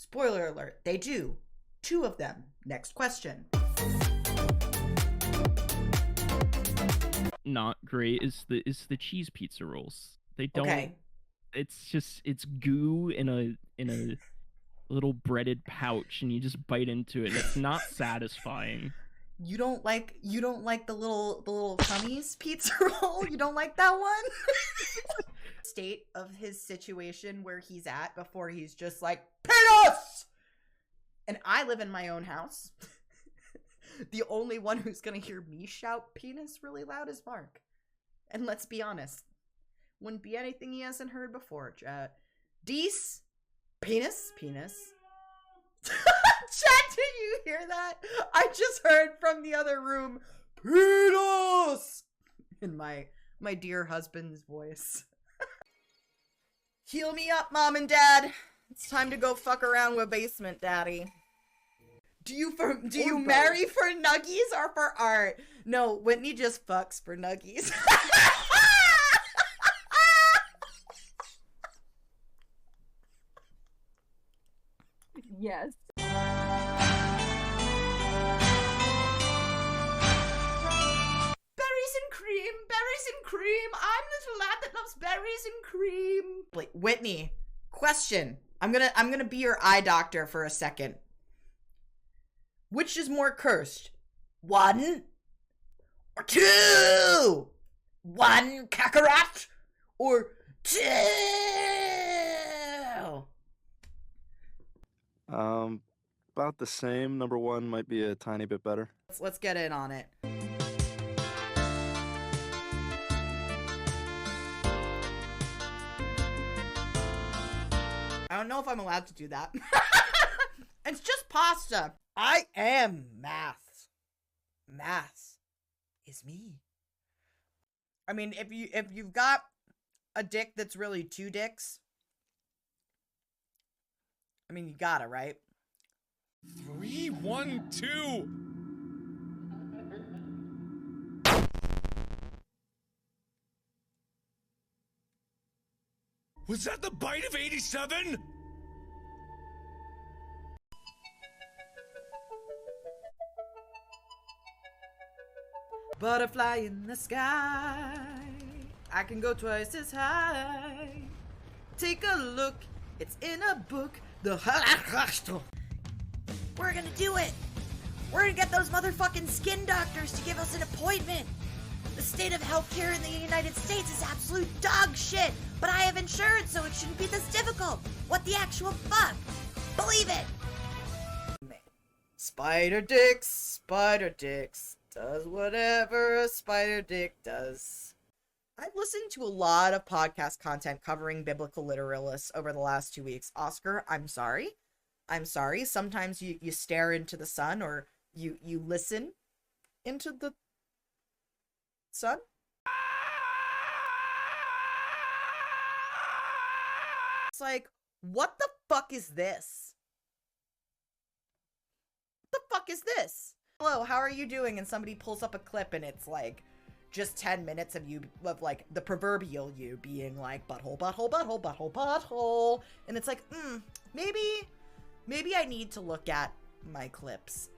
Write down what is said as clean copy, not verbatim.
Spoiler alert, they do. 2 of them. Next question. Not great is the cheese pizza rolls. They don't. Okay. It's goo in a little breaded pouch, and you just bite into it, and it's not satisfying. You don't like the little Cummies pizza roll? You don't like that one? State of his situation where he's at before he's just like, penis! And I live in my own house. The only one who's gonna hear me shout penis really loud is Mark. And let's be honest, wouldn't be anything he hasn't heard before. Dees, penis. Chat, do you hear that? I just heard from the other room, penis! In my dear husband's voice. Heal me up, Mom and Dad. It's time to go fuck around with Basement Daddy. Do you marry for nuggies or for art? No, Whitney just fucks for nuggies. Yes. Berries and cream. I'm the little lad that loves berries and cream. Wait, Whitney, question. I'm gonna be your eye doctor for a second. Which is more cursed? 1 or 2? 1 Kakarot or 2? About the same. Number 1 might be a tiny bit better. Let's get in on it. I don't know if I'm allowed to do that. It's just pasta. I am math. Math is me. I mean, if you've got a dick that's really 2 dicks, I mean, you gotta, right? 3, 1, 2. Was that the bite of 87? Butterfly in the sky, I can go twice as high. Take a look, it's in a book. The We're gonna do it. We're gonna get those motherfucking skin doctors to give us an appointment. The state of healthcare in the United States is absolute dog shit, but I have insurance, so it shouldn't be this difficult. What the actual fuck? Believe it. Spider dicks, does whatever a spider dick does. I've listened to a lot of podcast content covering biblical literalists over the last 2 weeks. Oscar, I'm sorry. Sometimes you stare into the sun, or you listen into the sun. It's like, what the fuck is this? What the fuck is this? Hello, how are you doing? And somebody pulls up a clip and it's like just 10 minutes of you, of like the proverbial you being like butthole, butthole, butthole, butthole, butthole. And it's like, maybe I need to look at my clips